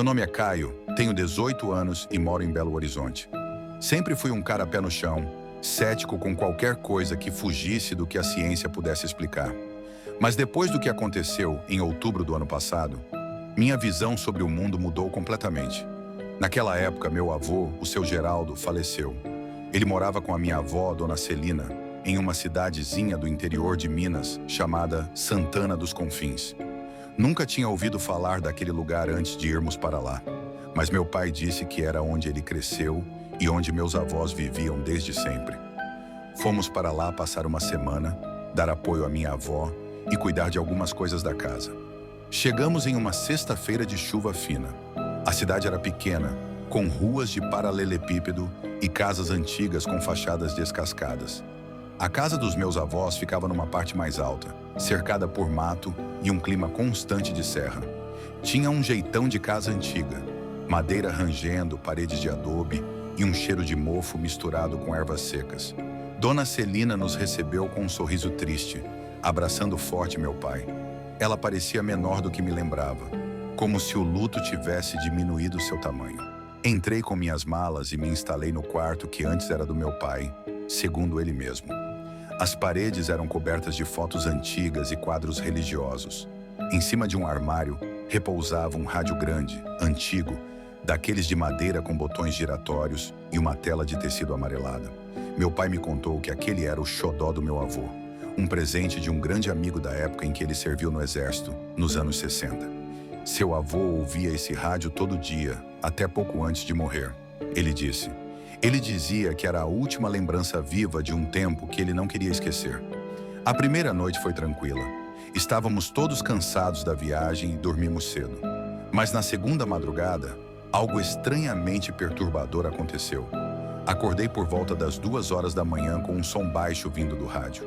Meu nome é Caio, tenho 18 anos e moro em Belo Horizonte. Sempre fui um cara pé no chão, cético com qualquer coisa que fugisse do que a ciência pudesse explicar. Mas depois do que aconteceu em outubro do ano passado, minha visão sobre o mundo mudou completamente. Naquela época, meu avô, o seu Geraldo, faleceu. Ele morava com a minha avó, Dona Celina, em uma cidadezinha do interior de Minas chamada Santana dos Confins. Nunca tinha ouvido falar daquele lugar antes de irmos para lá, mas meu pai disse que era onde ele cresceu e onde meus avós viviam desde sempre. Fomos para lá passar uma semana, dar apoio à minha avó e cuidar de algumas coisas da casa. Chegamos em uma sexta-feira de chuva fina. A cidade era pequena, com ruas de paralelepípedo e casas antigas com fachadas descascadas. A casa dos meus avós ficava numa parte mais alta, cercada por mato e um clima constante de serra. Tinha um jeitão de casa antiga, madeira rangendo, paredes de adobe e um cheiro de mofo misturado com ervas secas. Dona Celina nos recebeu com um sorriso triste, abraçando forte meu pai. Ela parecia menor do que me lembrava, como se o luto tivesse diminuído seu tamanho. Entrei com minhas malas e me instalei no quarto que antes era do meu pai, segundo ele mesmo. As paredes eram cobertas de fotos antigas e quadros religiosos. Em cima de um armário, repousava um rádio grande, antigo, daqueles de madeira com botões giratórios e uma tela de tecido amarelada. Meu pai me contou que aquele era o xodó do meu avô, um presente de um grande amigo da época em que ele serviu no exército, nos anos 60. Seu avô ouvia esse rádio todo dia, até pouco antes de morrer. Ele disse. Ele dizia que era a última lembrança viva de um tempo que ele não queria esquecer. A primeira noite foi tranquila. Estávamos todos cansados da viagem e dormimos cedo. Mas na segunda madrugada, algo estranhamente perturbador aconteceu. Acordei por volta das 2 horas da manhã com um som baixo vindo do rádio.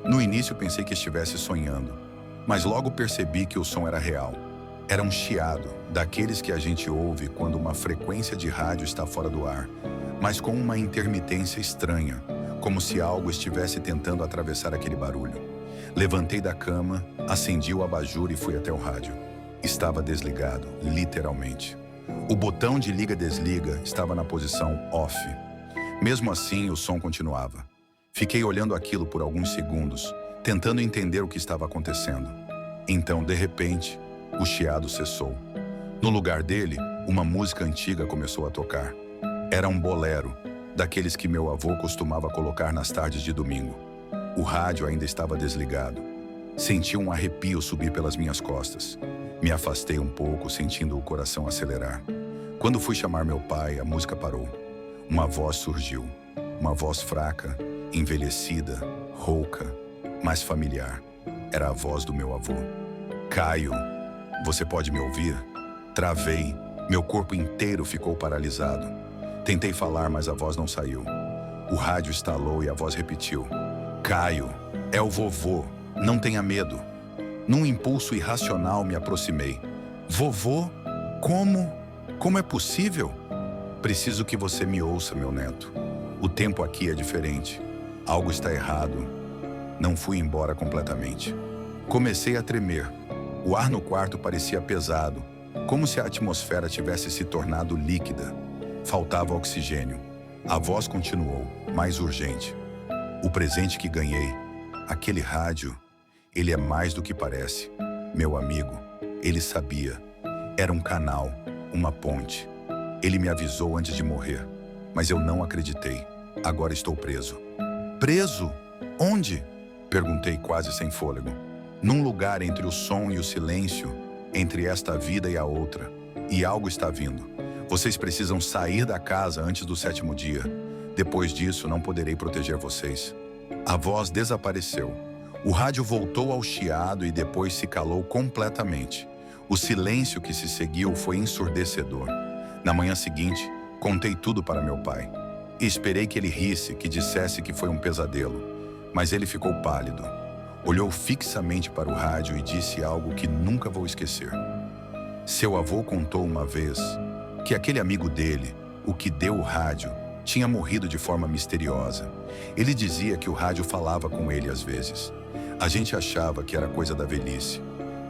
No início pensei que estivesse sonhando, mas logo percebi que o som era real. Era um chiado, daqueles que a gente ouve quando uma frequência de rádio está fora do ar, mas com uma intermitência estranha, como se algo estivesse tentando atravessar aquele barulho. Levantei da cama, acendi o abajur e fui até o rádio. Estava desligado, literalmente. O botão de liga-desliga estava na posição off. Mesmo assim, o som continuava. Fiquei olhando aquilo por alguns segundos, tentando entender o que estava acontecendo. Então, de repente, o chiado cessou. No lugar dele, uma música antiga começou a tocar. Era um bolero, daqueles que meu avô costumava colocar nas tardes de domingo. O rádio ainda estava desligado. Senti um arrepio subir pelas minhas costas. Me afastei um pouco, sentindo o coração acelerar. Quando fui chamar meu pai, a música parou. Uma voz surgiu. Uma voz fraca, envelhecida, rouca, mas familiar. Era a voz do meu avô. Caio, você pode me ouvir? Travei. Meu corpo inteiro ficou paralisado. Tentei falar, mas a voz não saiu. O rádio estalou e a voz repetiu. Caio, é o vovô, não tenha medo. Num impulso irracional me aproximei. Vovô? Como? Como é possível? Preciso que você me ouça, meu neto. O tempo aqui é diferente. Algo está errado. Não fui embora completamente. Comecei a tremer. O ar no quarto parecia pesado, como se a atmosfera tivesse se tornado líquida. Faltava oxigênio. A voz continuou, mais urgente. O presente que ganhei, aquele rádio, ele é mais do que parece. Meu amigo, ele sabia. Era um canal, uma ponte. Ele me avisou antes de morrer, mas eu não acreditei. Agora estou preso. Preso? Onde? Perguntei quase sem fôlego. Num lugar entre o som e o silêncio, entre esta vida e a outra. E algo está vindo. Vocês precisam sair da casa antes do 7º dia. Depois disso, não poderei proteger vocês. A voz desapareceu. O rádio voltou ao chiado e depois se calou completamente. O silêncio que se seguiu foi ensurdecedor. Na manhã seguinte, contei tudo para meu pai. E esperei que ele risse, que dissesse que foi um pesadelo. Mas ele ficou pálido. Olhou fixamente para o rádio e disse algo que nunca vou esquecer. Seu avô contou uma vez que aquele amigo dele, o que deu o rádio, tinha morrido de forma misteriosa. Ele dizia que o rádio falava com ele às vezes. A gente achava que era coisa da velhice,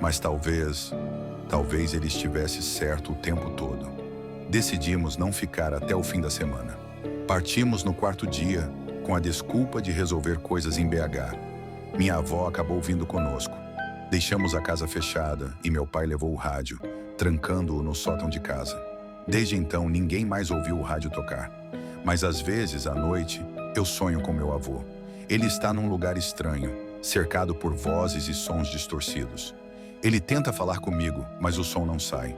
mas talvez Talvez ele estivesse certo o tempo todo. Decidimos não ficar até o fim da semana. Partimos no quarto dia, com a desculpa de resolver coisas em BH. Minha avó acabou vindo conosco. Deixamos a casa fechada e meu pai levou o rádio, trancando-o no sótão de casa. Desde então, ninguém mais ouviu o rádio tocar. Mas às vezes, à noite, eu sonho com meu avô. Ele está num lugar estranho, cercado por vozes e sons distorcidos. Ele tenta falar comigo, mas o som não sai.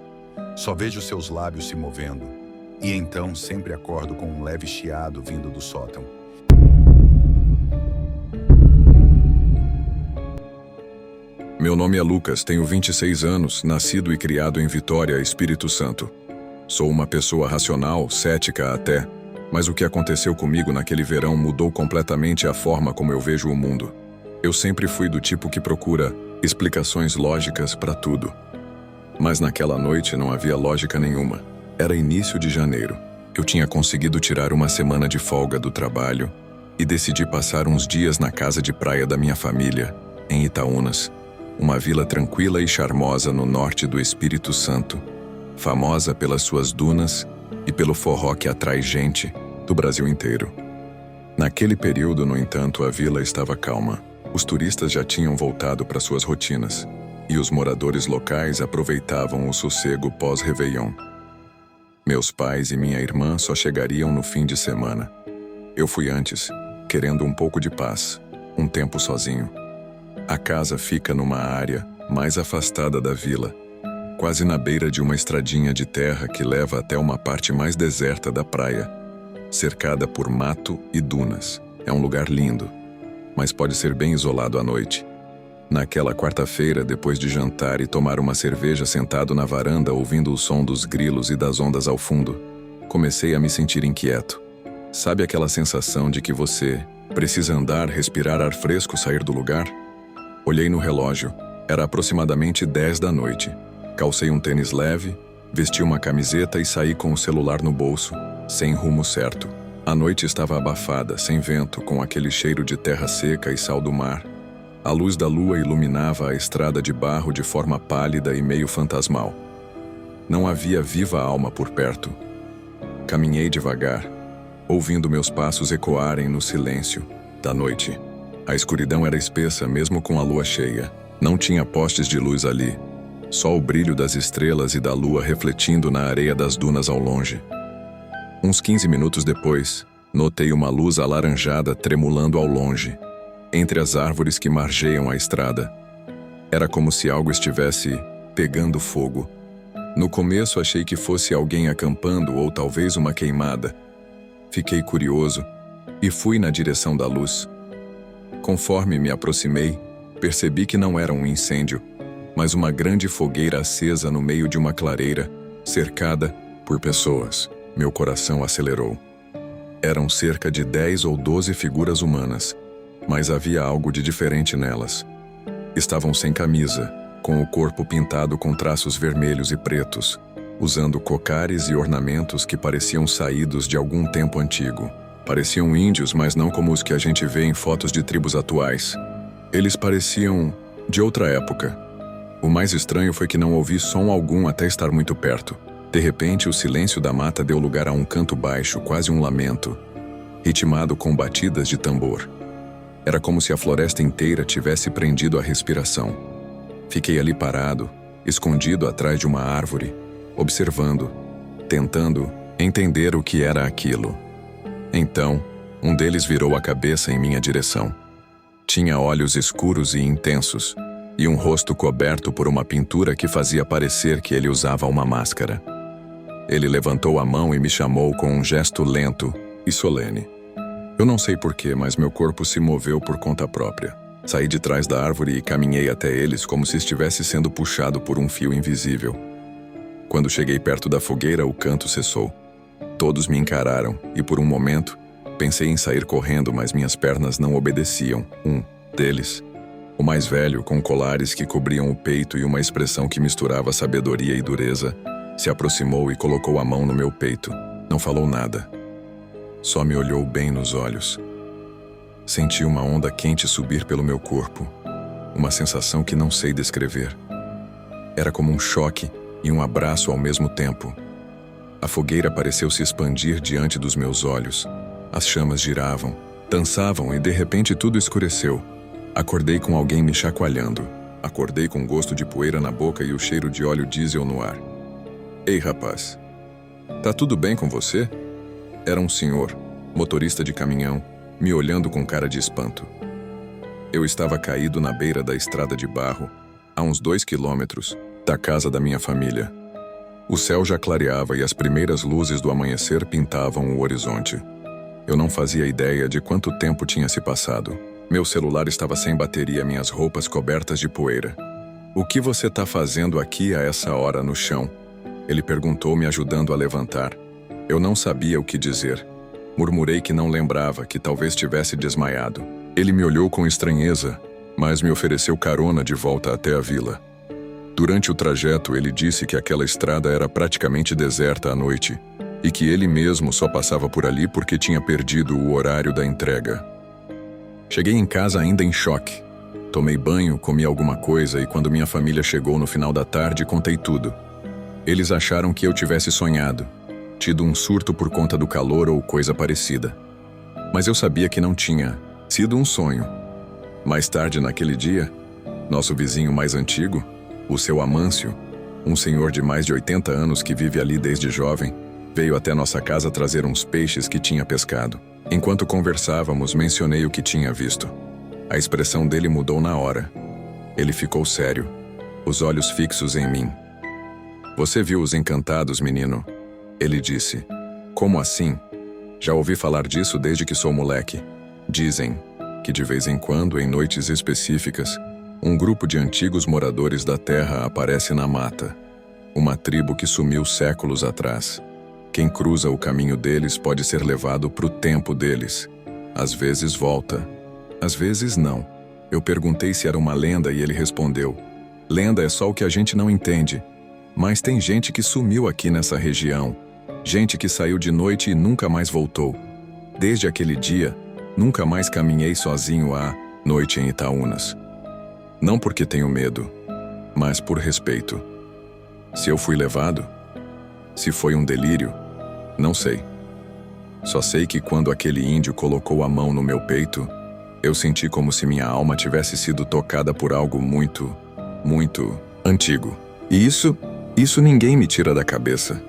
Só vejo seus lábios se movendo. E então sempre acordo com um leve chiado vindo do sótão. Meu nome é Lucas, tenho 26 anos, nascido e criado em Vitória, Espírito Santo. Sou uma pessoa racional, cética até, mas o que aconteceu comigo naquele verão mudou completamente a forma como eu vejo o mundo. Eu sempre fui do tipo que procura explicações lógicas para tudo. Mas naquela noite não havia lógica nenhuma. Era início de janeiro. Eu tinha conseguido tirar uma semana de folga do trabalho e decidi passar uns dias na casa de praia da minha família, em Itaúnas, uma vila tranquila e charmosa no norte do Espírito Santo, famosa pelas suas dunas e pelo forró que atrai gente do Brasil inteiro. Naquele período, no entanto, a vila estava calma. Os turistas já tinham voltado para suas rotinas e os moradores locais aproveitavam o sossego pós-Réveillon. Meus pais e minha irmã só chegariam no fim de semana. Eu fui antes, querendo um pouco de paz, um tempo sozinho. A casa fica numa área mais afastada da vila, quase na beira de uma estradinha de terra que leva até uma parte mais deserta da praia, cercada por mato e dunas. É um lugar lindo, mas pode ser bem isolado à noite. Naquela quarta-feira, depois de jantar e tomar uma cerveja sentado na varanda ouvindo o som dos grilos e das ondas ao fundo, comecei a me sentir inquieto. Sabe aquela sensação de que você precisa andar, respirar ar fresco, sair do lugar? Olhei no relógio. Era aproximadamente 10 da noite. Calcei um tênis leve, vesti uma camiseta e saí com o celular no bolso, sem rumo certo. A noite estava abafada, sem vento, com aquele cheiro de terra seca e sal do mar. A luz da lua iluminava a estrada de barro de forma pálida e meio fantasmal. Não havia viva alma por perto. Caminhei devagar, ouvindo meus passos ecoarem no silêncio da noite. A escuridão era espessa mesmo com a lua cheia. Não tinha postes de luz ali, só o brilho das estrelas e da lua refletindo na areia das dunas ao longe. Uns 15 minutos depois, notei uma luz alaranjada tremulando ao longe, entre as árvores que margeiam a estrada. Era como se algo estivesse pegando fogo. No começo achei que fosse alguém acampando ou talvez uma queimada. Fiquei curioso e fui na direção da luz. Conforme me aproximei, percebi que não era um incêndio, mas uma grande fogueira acesa no meio de uma clareira, cercada por pessoas. Meu coração acelerou. Eram cerca de 10 ou 12 figuras humanas, mas havia algo de diferente nelas. Estavam sem camisa, com o corpo pintado com traços vermelhos e pretos, usando cocares e ornamentos que pareciam saídos de algum tempo antigo. Pareciam índios, mas não como os que a gente vê em fotos de tribos atuais. Eles pareciam de outra época. O mais estranho foi que não ouvi som algum até estar muito perto. De repente, o silêncio da mata deu lugar a um canto baixo, quase um lamento, ritmado com batidas de tambor. Era como se a floresta inteira tivesse prendido a respiração. Fiquei ali parado, escondido atrás de uma árvore, observando, tentando entender o que era aquilo. Então, um deles virou a cabeça em minha direção. Tinha olhos escuros e intensos, e um rosto coberto por uma pintura que fazia parecer que ele usava uma máscara. Ele levantou a mão e me chamou com um gesto lento e solene. Eu não sei porquê, mas meu corpo se moveu por conta própria. Saí de trás da árvore e caminhei até eles como se estivesse sendo puxado por um fio invisível. Quando cheguei perto da fogueira, o canto cessou. Todos me encararam e, por um momento, pensei em sair correndo, mas minhas pernas não obedeciam. Um deles, o mais velho, com colares que cobriam o peito e uma expressão que misturava sabedoria e dureza, se aproximou e colocou a mão no meu peito. Não falou nada. Só me olhou bem nos olhos. Senti uma onda quente subir pelo meu corpo. Uma sensação que não sei descrever. Era como um choque e um abraço ao mesmo tempo. A fogueira pareceu se expandir diante dos meus olhos. As chamas giravam, dançavam e de repente tudo escureceu. Acordei com alguém me chacoalhando. Acordei com gosto de poeira na boca e o cheiro de óleo diesel no ar. Ei, rapaz. Tá tudo bem com você? Era um senhor, motorista de caminhão, me olhando com cara de espanto. Eu estava caído na beira da estrada de barro, a uns 2 quilômetros da casa da minha família. O céu já clareava e as primeiras luzes do amanhecer pintavam o horizonte. Eu não fazia ideia de quanto tempo tinha se passado. Meu celular estava sem bateria, minhas roupas cobertas de poeira. O que você tá fazendo aqui a essa hora no chão? Ele perguntou, me ajudando a levantar. Eu não sabia o que dizer. Murmurei que não lembrava, que talvez tivesse desmaiado. Ele me olhou com estranheza, mas me ofereceu carona de volta até a vila. Durante o trajeto, ele disse que aquela estrada era praticamente deserta à noite e que ele mesmo só passava por ali porque tinha perdido o horário da entrega. Cheguei em casa ainda em choque. Tomei banho, comi alguma coisa e quando minha família chegou no final da tarde, contei tudo. Eles acharam que eu tivesse sonhado, tido um surto por conta do calor ou coisa parecida. Mas eu sabia que não tinha sido um sonho. Mais tarde naquele dia, nosso vizinho mais antigo, o seu Amâncio, um senhor de mais de 80 anos que vive ali desde jovem, veio até nossa casa trazer uns peixes que tinha pescado. Enquanto conversávamos, mencionei o que tinha visto. A expressão dele mudou na hora. Ele ficou sério, os olhos fixos em mim. Você viu os encantados, menino? Ele disse. Como assim? Já ouvi falar disso desde que sou moleque. Dizem que de vez em quando, em noites específicas, um grupo de antigos moradores da terra aparece na mata. Uma tribo que sumiu séculos atrás. Quem cruza o caminho deles pode ser levado pro tempo deles. Às vezes volta, às vezes não. Eu perguntei se era uma lenda e ele respondeu: lenda é só o que a gente não entende. Mas tem gente que sumiu aqui nessa região. Gente que saiu de noite e nunca mais voltou. Desde aquele dia, nunca mais caminhei sozinho à noite em Itaúnas. Não porque tenho medo, mas por respeito. Se eu fui levado? Se foi um delírio? Não sei. Só sei que quando aquele índio colocou a mão no meu peito, eu senti como se minha alma tivesse sido tocada por algo muito, muito antigo. E isso ninguém me tira da cabeça.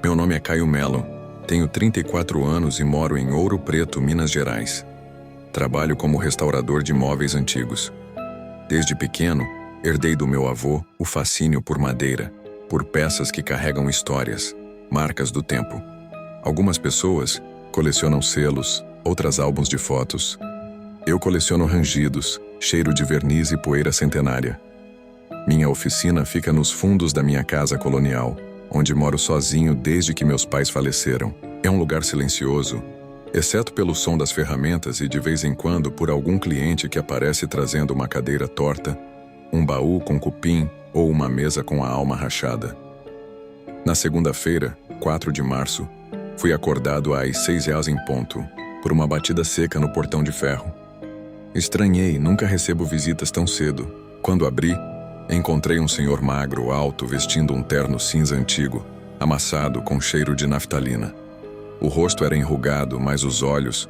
Meu nome é Caio Melo, tenho 34 anos e moro em Ouro Preto, Minas Gerais. Trabalho como restaurador de móveis antigos. Desde pequeno, herdei do meu avô o fascínio por madeira, por peças que carregam histórias, marcas do tempo. Algumas pessoas colecionam selos, outras álbuns de fotos. Eu coleciono rangidos, cheiro de verniz e poeira centenária. Minha oficina fica nos fundos da minha casa colonial, onde moro sozinho desde que meus pais faleceram. É um lugar silencioso, exceto pelo som das ferramentas e de vez em quando por algum cliente que aparece trazendo uma cadeira torta, um baú com cupim ou uma mesa com a alma rachada. Na segunda-feira, 4 de março, fui acordado às 6h em ponto, por uma batida seca no portão de ferro. Estranhei, nunca recebo visitas tão cedo. Quando abri, encontrei um senhor magro, alto, vestindo um terno cinza antigo, amassado com cheiro de naftalina. O rosto era enrugado, mas os olhos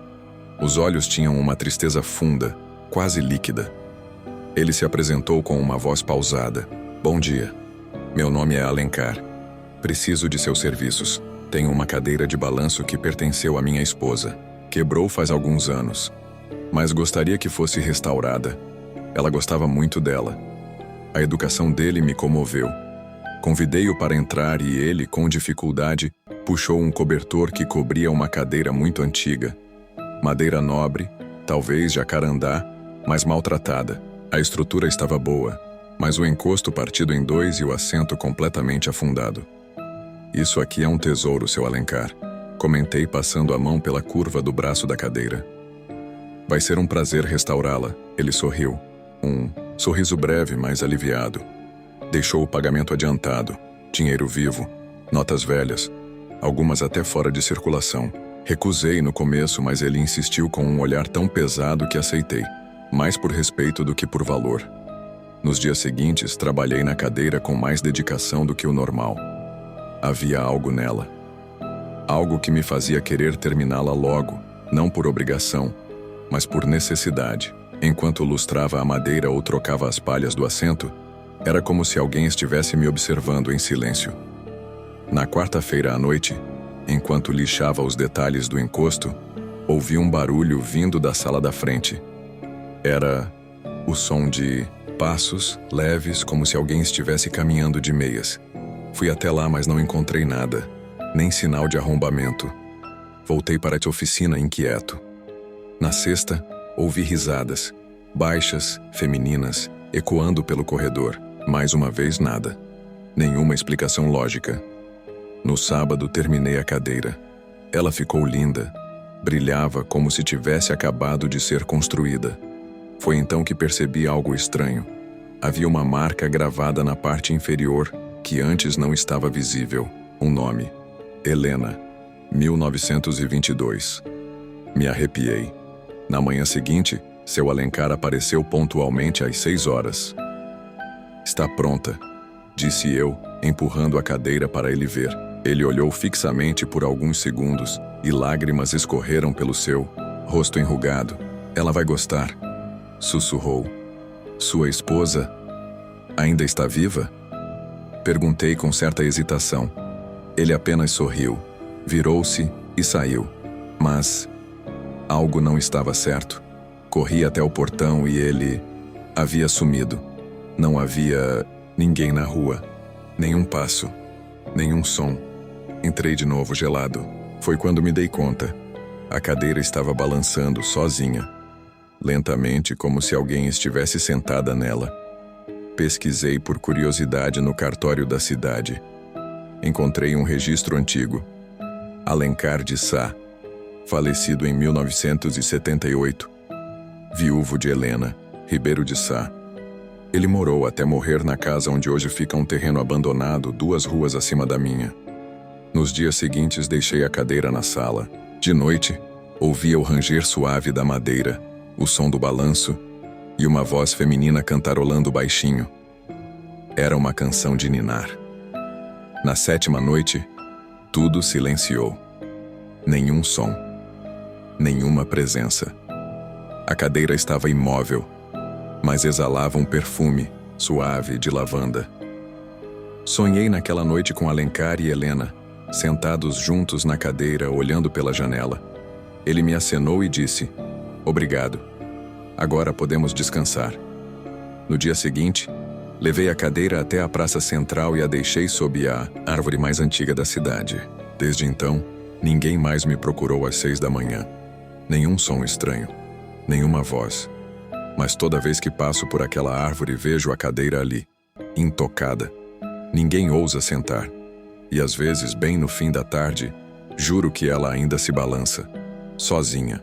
tinham uma tristeza funda, quase líquida. Ele se apresentou com uma voz pausada. Bom dia. Meu nome é Alencar. Preciso de seus serviços. Tenho uma cadeira de balanço que pertenceu à minha esposa. Quebrou faz alguns anos, mas gostaria que fosse restaurada. Ela gostava muito dela. A educação dele me comoveu. Convidei-o para entrar e ele, com dificuldade, puxou um cobertor que cobria uma cadeira muito antiga. Madeira nobre, talvez jacarandá, mas maltratada. A estrutura estava boa, mas o encosto partido em 2 e o assento completamente afundado. Isso aqui é um tesouro, seu Alencar, comentei passando a mão pela curva do braço da cadeira. Vai ser um prazer restaurá-la, ele sorriu. Um sorriso breve, mas aliviado. Deixou o pagamento adiantado, dinheiro vivo, notas velhas, algumas até fora de circulação. Recusei no começo, mas ele insistiu com um olhar tão pesado que aceitei, mais por respeito do que por valor. Nos dias seguintes, trabalhei na cadeira com mais dedicação do que o normal. Havia algo nela. Algo que me fazia querer terminá-la logo, não por obrigação, mas por necessidade. Enquanto lustrava a madeira ou trocava as palhas do assento, era como se alguém estivesse me observando em silêncio. Na quarta-feira à noite, enquanto lixava os detalhes do encosto, ouvi um barulho vindo da sala da frente. Era o som de passos leves, como se alguém estivesse caminhando de meias. Fui até lá, mas não encontrei nada, nem sinal de arrombamento. Voltei para a oficina inquieto. Na sexta, ouvi risadas, baixas, femininas, ecoando pelo corredor. Mais uma vez, nada. Nenhuma explicação lógica. No sábado, terminei a cadeira. Ela ficou linda. Brilhava como se tivesse acabado de ser construída. Foi então que percebi algo estranho. Havia uma marca gravada na parte inferior que antes não estava visível. Um nome. Helena, 1922. Me arrepiei. Na manhã seguinte, seu Alencar apareceu pontualmente às 6 horas. Está pronta, disse eu, empurrando a cadeira para ele ver. Ele olhou fixamente por alguns segundos e lágrimas escorreram pelo seu rosto enrugado. Ela vai gostar, sussurrou. Sua esposa ainda está viva? Perguntei com certa hesitação. Ele apenas sorriu, virou-se e saiu. Mas algo não estava certo. Corri até o portão e ele havia sumido. Não havia ninguém na rua, nenhum passo, nenhum som. Entrei de novo gelado. Foi quando me dei conta. A cadeira estava balançando sozinha, lentamente, como se alguém estivesse sentada nela. Pesquisei por curiosidade no cartório da cidade. Encontrei um registro antigo. Alencar de Sá, falecido em 1978. Viúvo de Helena, Ribeiro de Sá. Ele morou até morrer na casa onde hoje fica um terreno abandonado 2 ruas acima da minha. Nos dias seguintes deixei a cadeira na sala. De noite, ouvia o ranger suave da madeira, o som do balanço e uma voz feminina cantarolando baixinho. Era uma canção de ninar. Na 7ª noite, tudo silenciou. Nenhum som. Nenhuma presença. A cadeira estava imóvel, mas exalava um perfume suave de lavanda. Sonhei naquela noite com Alencar e Helena, sentados juntos na cadeira, olhando pela janela. Ele me acenou e disse: "Obrigado. Agora podemos descansar." No dia seguinte, levei a cadeira até a praça central e a deixei sob a árvore mais antiga da cidade. Desde então, ninguém mais me procurou às 6 da manhã. Nenhum som estranho, nenhuma voz. Mas toda vez que passo por aquela árvore, vejo a cadeira ali, intocada. Ninguém ousa sentar. E às vezes, bem no fim da tarde, juro que ela ainda se balança, sozinha.